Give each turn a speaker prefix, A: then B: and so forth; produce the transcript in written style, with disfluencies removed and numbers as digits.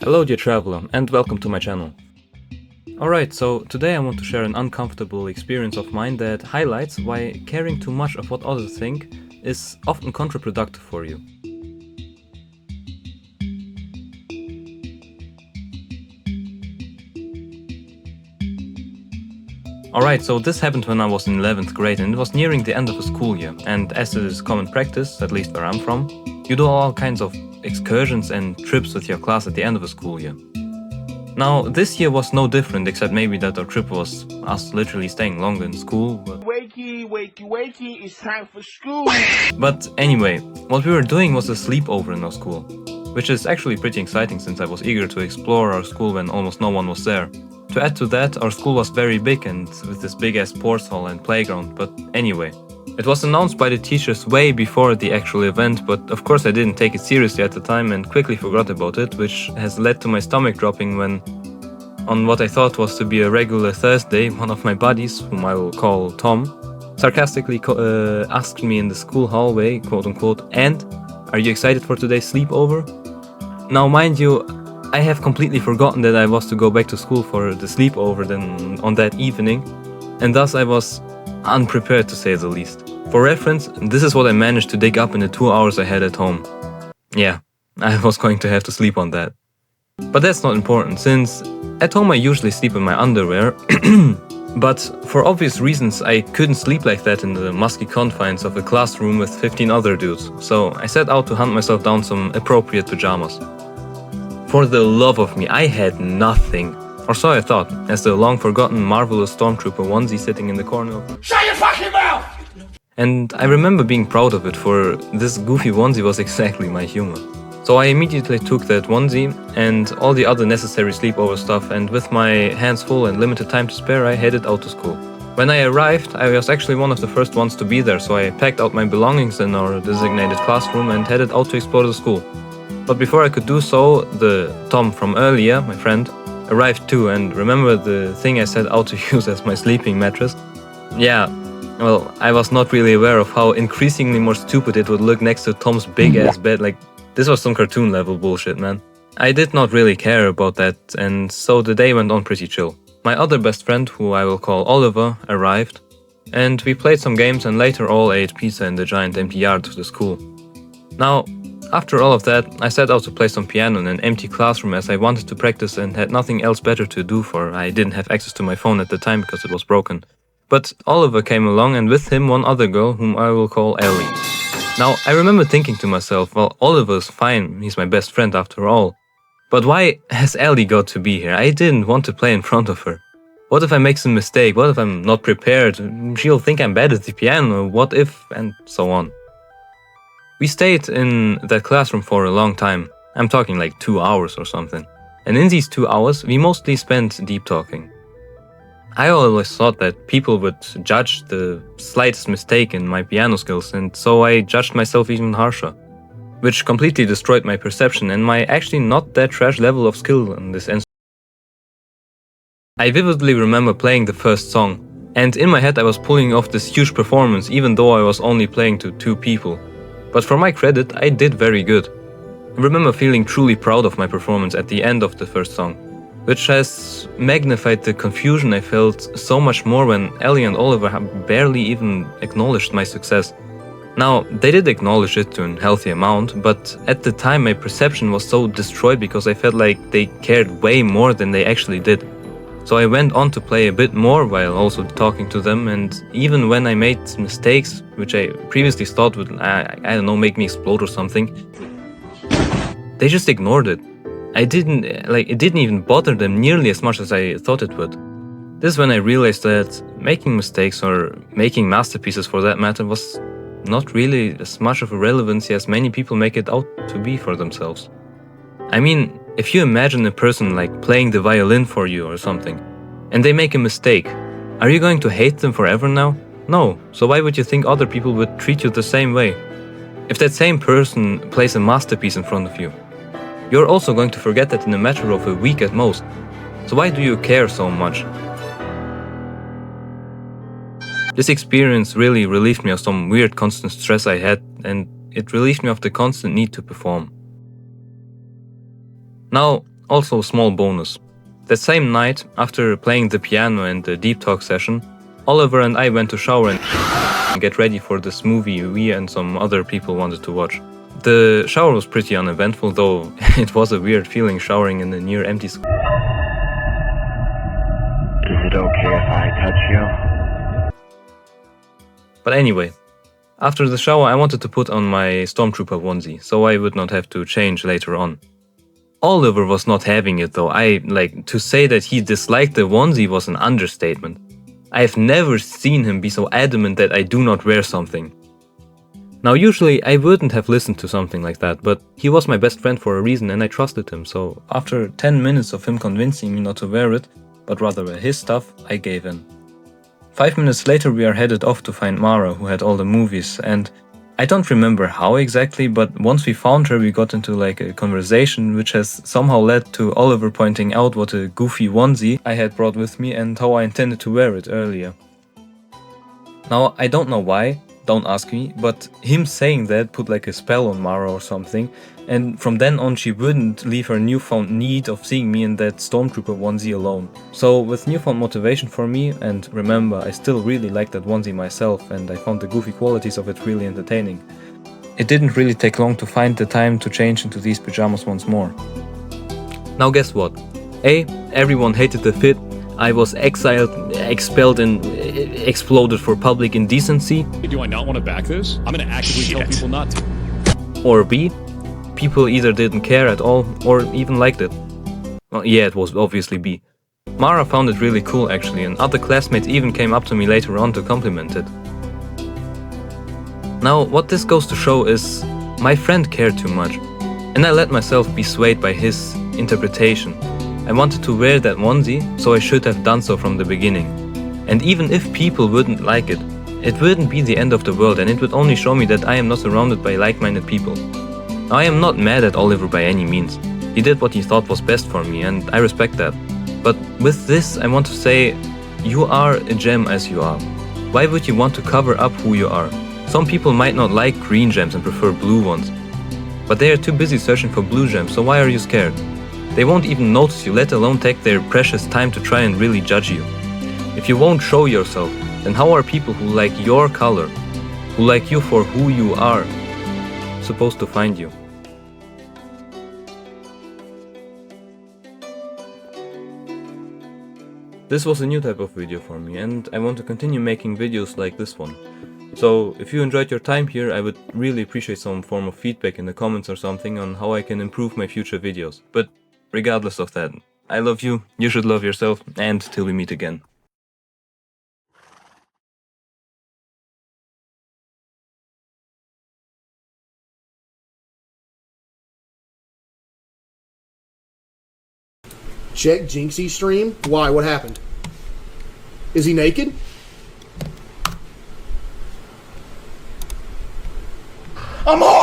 A: Hello dear traveler, and welcome to my channel. Alright, so today I want to share an uncomfortable experience of mine that highlights why caring too much of what others think is often counterproductive for you. Alright, so this happened when I was in 11th grade and it was nearing the end of the school year, and as it is common practice, at least where I'm from, you do all kinds of excursions and trips with your class at the end of the school year. Now, this year was no different, except maybe that our trip was us literally staying longer in school.
B: Wakey, it's time for school!
A: But anyway, what we were doing was a sleepover in our school, which is actually pretty exciting since I was eager to explore our school when almost no one was there. To add to that, our school was very big and with this big ass sports hall and playground, but anyway. It was announced by the teachers way before the actual event, but of course I didn't take it seriously at the time and quickly forgot about it, which has led to my stomach dropping when, on what I thought was to be a regular Thursday, one of my buddies, whom I will call Tom, sarcastically asked me in the school hallway, quote unquote, "And, are you excited for today's sleepover?" Now mind you, I have completely forgotten that I was to go back to school for the sleepover then on that evening, and thus I was unprepared to say the least. For reference, this is what I managed to dig up in the 2 hours I had at home. Yeah, I was going to have to sleep on that. But that's not important, since at home I usually sleep in my underwear, but for obvious reasons I couldn't sleep like that in the musky confines of a classroom with 15 other dudes, so I set out to hunt myself down some appropriate pajamas. For the love of me, I had nothing. Or so I thought, as the long-forgotten marvelous Stormtrooper onesie sitting in the corner of...
B: Shut your fucking mouth!
A: And I remember being proud of it, for this goofy onesie was exactly my humor. So I immediately took that onesie and all the other necessary sleepover stuff, and with my hands full and limited time to spare, I headed out to school. When I arrived, I was actually one of the first ones to be there, so I packed out my belongings in our designated classroom and headed out to explore the school. But before I could do so, the Tom from earlier, my friend, arrived too, and remember the thing I set out to use as my sleeping mattress? Yeah, well, I was not really aware of how increasingly more stupid it would look next to Tom's big-ass bed, like, this was some cartoon level bullshit, man. I did not really care about that, and so the day went on pretty chill. My other best friend, who I will call Oliver, arrived, and we played some games and later all ate pizza in the giant empty yard of the school. Now, after all of that, I set out to play some piano in an empty classroom as I wanted to practice and had nothing else better to do, for I didn't have access to my phone at the time because it was broken. But Oliver came along, and with him one other girl whom I will call Ellie. Now, I remember thinking to myself, well, Oliver's fine, he's my best friend after all. But why has Ellie got to be here? I didn't want to play in front of her. What if I make some mistake? What if I'm not prepared? She'll think I'm bad at the piano, what if, and so on. We stayed in that classroom for a long time. I'm talking like 2 hours or something. And in these 2 hours, we mostly spent deep talking. I always thought that people would judge the slightest mistake in my piano skills, and so I judged myself even harsher. Which completely destroyed my perception and my actually not that trash level of skill in this instrument. I vividly remember playing the first song, and in my head I was pulling off this huge performance even though I was only playing to 2 people. But for my credit, I did very good. I remember feeling truly proud of my performance at the end of the first song, which has magnified the confusion I felt so much more when Ellie and Oliver barely even acknowledged my success. Now, they did acknowledge it to a healthy amount, but at the time my perception was so destroyed because I felt like they cared way more than they actually did. So I went on to play a bit more while also talking to them, and even when I made mistakes, which I previously thought would, I don't know, make me explode or something, they just ignored it. It didn't even bother them nearly as much as I thought it would. This is when I realized that making mistakes, or making masterpieces for that matter, was not really as much of a relevancy as many people make it out to be for themselves. I mean, if you imagine a person like playing the violin for you or something, and they make a mistake, are you going to hate them forever now? No, so why would you think other people would treat you the same way? If that same person plays a masterpiece in front of you, you're also going to forget that in a matter of a week at most. So why do you care so much? This experience really relieved me of some weird constant stress I had, and it relieved me of the constant need to perform. Now, also a small bonus. That same night, after playing the piano and the deep talk session, Oliver and I went to shower and get ready for this movie we and some other people wanted to watch. The shower was pretty uneventful, though it was a weird feeling showering in a near empty square.
C: Is it okay if I touch you?
A: But anyway, after the shower I wanted to put on my Stormtrooper onesie, so I would not have to change later on. Oliver was not having it though. To say that he disliked the onesie was an understatement. I've never seen him be so adamant that I do not wear something. Now usually I wouldn't have listened to something like that, but he was my best friend for a reason and I trusted him, so after 10 minutes of him convincing me not to wear it, but rather wear his stuff, I gave in. 5 minutes later we are headed off to find Mara, who had all the movies, and I don't remember how exactly, but once we found her we got into a conversation which has somehow led to Oliver pointing out what a goofy onesie I had brought with me and how I intended to wear it earlier. Now I don't know why, don't ask me, but him saying that put a spell on Mara or something, and from then on she wouldn't leave her newfound need of seeing me in that Stormtrooper onesie alone. So with newfound motivation for me, and remember I still really like that onesie myself and I found the goofy qualities of it really entertaining, it didn't really take long to find the time to change into these pajamas once more. Now guess what? A. Everyone hated the fit. I was exiled, expelled and exploded for public indecency.
D: Do I not want to back this? I'm going to actively tell people not to.
A: Or B. People either didn't care at all or even liked it. Well, yeah, it was obviously B. Mara found it really cool actually, and other classmates even came up to me later on to compliment it. Now, what this goes to show is my friend cared too much, and I let myself be swayed by his interpretation. I wanted to wear that onesie, so I should have done so from the beginning. And even if people wouldn't like it, it wouldn't be the end of the world and it would only show me that I am not surrounded by like-minded people. Now, I am not mad at Oliver by any means. He did what he thought was best for me and I respect that. But with this I want to say, you are a gem as you are. Why would you want to cover up who you are? Some people might not like green gems and prefer blue ones. But they are too busy searching for blue gems, so why are you scared? They won't even notice you, let alone take their precious time to try and really judge you. If you won't show yourself, then how are people who like your color, who like you for who you are, supposed to find you? This was a new type of video for me and I want to continue making videos like this one. So if you enjoyed your time here, I would really appreciate some form of feedback in the comments or something on how I can improve my future videos. But regardless of that, I love you, you should love yourself, and till we meet again.
E: Check Jinxie's stream. Why? What happened? Is he naked? I'm hard!